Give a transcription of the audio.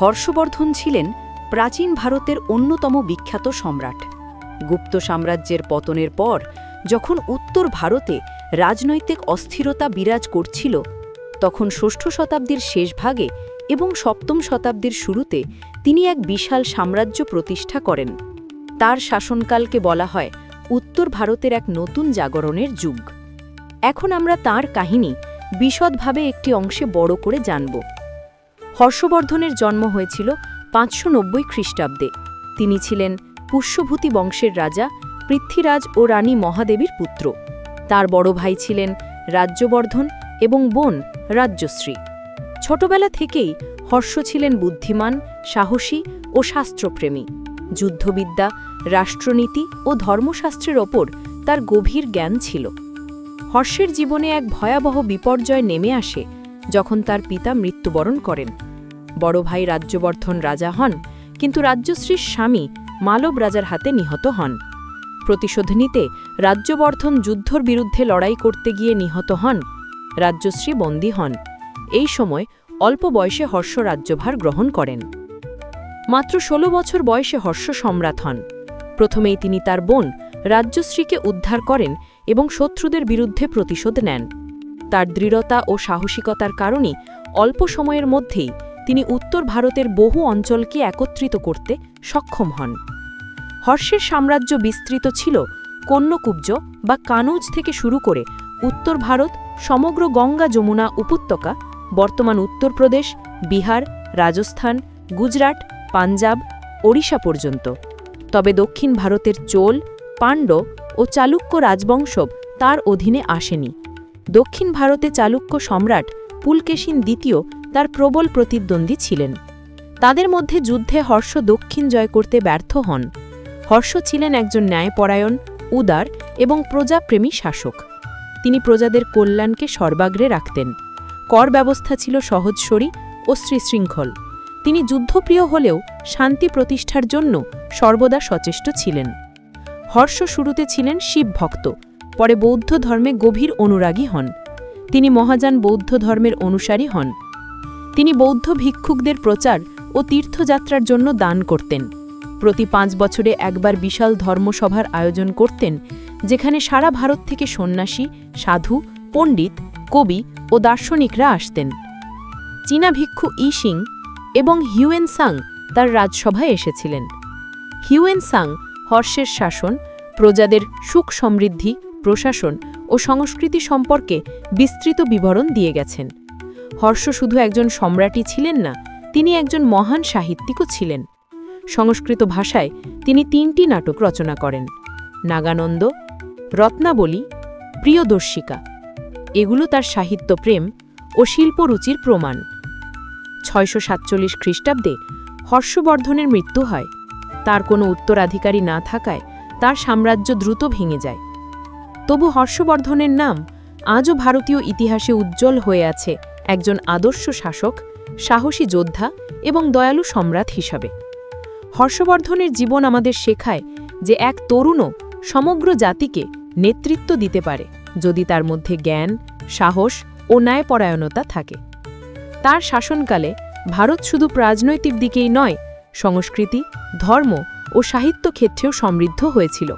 হর্ষবর্ধন ছিলেন প্রাচীন ভারতের অন্যতম বিখ্যাত সম্রাট। গুপ্ত সাম্রাজ্যের পতনের পর যখন উত্তর ভারতে রাজনৈতিক অস্থিরতা বিরাজ করছিল, তখন ষষ্ঠ শতাব্দীর শেষভাগে এবং সপ্তম শতাব্দীর শুরুতে তিনি এক বিশাল সাম্রাজ্য প্রতিষ্ঠা করেন। তার শাসনকালকে বলা হয় উত্তর ভারতের এক নতুন জাগরণের যুগ। এখন আমরা তাঁর কাহিনী বিশদভাবে একটি অংশে বড় করে জানব। হর্ষবর্ধনের জন্ম হয়েছিল 590 খ্রিস্টাব্দে। তিনি ছিলেন পুষ্যভূতি বংশের রাজা পৃথ্বীরাজ ও রানী মহাদেবীর পুত্র। তার বড় ভাই ছিলেন রাজ্যবর্ধন এবং বোন রাজ্যশ্রী। ছোটবেলা থেকেই হর্ষ ছিলেন বুদ্ধিমান, সাহসী ও শাস্ত্রপ্রেমী। যুদ্ধবিদ্যা, রাষ্ট্রনীতি ও ধর্মশাস্ত্রের ওপর তার গভীর জ্ঞান ছিল। হর্ষের জীবনে এক ভয়াবহ বিপর্যয় নেমে আসে যখন তার পিতা মৃত্যুবরণ করেন। বড় ভাই রাজ্যবর্ধন রাজা হন, কিন্তু রাজ্যশ্রীর স্বামী মালব রাজার হাতে নিহত হন। প্রতিশোধ নিতে রাজ্যবর্ধন যুদ্ধর বিরুদ্ধে লড়াই করতে গিয়ে নিহত হন। রাজ্যশ্রী বন্দী হন। এই সময় অল্প বয়সে হর্ষ রাজ্যভার গ্রহণ করেন। মাত্র 16 বছর বয়সে হর্ষ সম্রাট হন। প্রথমেই তিনি তার বোন রাজ্যশ্রীকে উদ্ধার করেন এবং শত্রুদের বিরুদ্ধে প্রতিশোধ নেন। তার দৃঢ়তা ও সাহসিকতার কারণে অল্প সময়ের মধ্যেই তিনি উত্তর ভারতের বহু অঞ্চলকে একত্রিত করতে সক্ষম হন। হর্ষের সাম্রাজ্য বিস্তৃত ছিল কন্যকুব্জ বা কানুজ থেকে শুরু করে উত্তর ভারত, সমগ্র গঙ্গা যমুনা উপত্যকা, বর্তমান উত্তরপ্রদেশ, বিহার, রাজস্থান, গুজরাট, পাঞ্জাব, ওড়িশা পর্যন্ত। তবে দক্ষিণ ভারতের চোল, পাণ্ড্য ও চালুক্য রাজবংশ তার অধীনে আসেনি। দক্ষিণ ভারতে চালুক্য সম্রাট পুলকেশিন দ্বিতীয় তার প্রবল প্রতিদ্বন্দ্বী ছিলেন। তাদের মধ্যে যুদ্ধে হর্ষ দক্ষিণ জয় করতে ব্যর্থ হন। হর্ষ ছিলেন একজন ন্যায়পরায়ণ, উদার এবং প্রজাপ্রেমী শাসক। তিনি প্রজাদের কল্যাণকে সর্বাগ্রে রাখতেন। কর ব্যবস্থা ছিল সহজসরী ও শ্রীশৃঙ্খল। তিনি যুদ্ধপ্রিয় হলেও শান্তি প্রতিষ্ঠার জন্য সর্বদা সচেষ্ট ছিলেন। হর্ষ শুরুতে ছিলেন শিবভক্ত, পরে বৌদ্ধ ধর্মে গভীর অনুরাগী হন। তিনি মহাযান বৌদ্ধ ধর্মের অনুসারী হন। তিনি বৌদ্ধ ভিক্ষুকদের প্রচার ও তীর্থযাত্রার জন্য দান করতেন। প্রতি 5 বছরে একবার বিশাল ধর্মসভার আয়োজন করতেন, যেখানে সারা ভারত থেকে সন্ন্যাসী, সাধু, পণ্ডিত, কবি ও দার্শনিকরা আসতেন। চীনা ভিক্ষু ইসিং এবং হিউয়েনসাং তার রাজসভায় এসেছিলেন। হিউয়েনসাং হর্ষের শাসন, প্রজাদের সুখ সমৃদ্ধি, প্রশাসন ও সংস্কৃতি সম্পর্কে বিস্তৃত বিবরণ দিয়ে গেছেন। হর্ষ শুধু একজন সম্রাটই ছিলেন না, তিনি একজন মহান সাহিত্যিকও ছিলেন। সংস্কৃত ভাষায় তিনি 3টি নাটক রচনা করেন: নাগানন্দ, রত্নাবলী, প্রিয়দর্শিকা। এগুলো তার সাহিত্যপ্রেম ও শিল্পরুচির প্রমাণ। 647 খ্রিস্টাব্দে হর্ষবর্ধনের মৃত্যু হয়। তার কোনো উত্তরাধিকারী না থাকায় তার সাম্রাজ্য দ্রুত ভেঙে যায়। তবু হর্ষবর্ধনের নাম আজও ভারতীয় ইতিহাসে উজ্জ্বল হয়ে আছে একজন আদর্শ শাসক, সাহসী যোদ্ধা এবং দয়ালু সম্রাট হিসাবে। হর্ষবর্ধনের জীবন আমাদের শেখায় যে এক তরুণও সমগ্র জাতিকে নেতৃত্ব দিতে পারে, যদি তার মধ্যে জ্ঞান, সাহস ও ন্যায়পরায়ণতা থাকে। তার শাসনকালে ভারত শুধু রাজনৈতিক দিকেই নয়, সংস্কৃতি, ধর্ম ও সাহিত্য ক্ষেত্রেও সমৃদ্ধ হয়েছিল।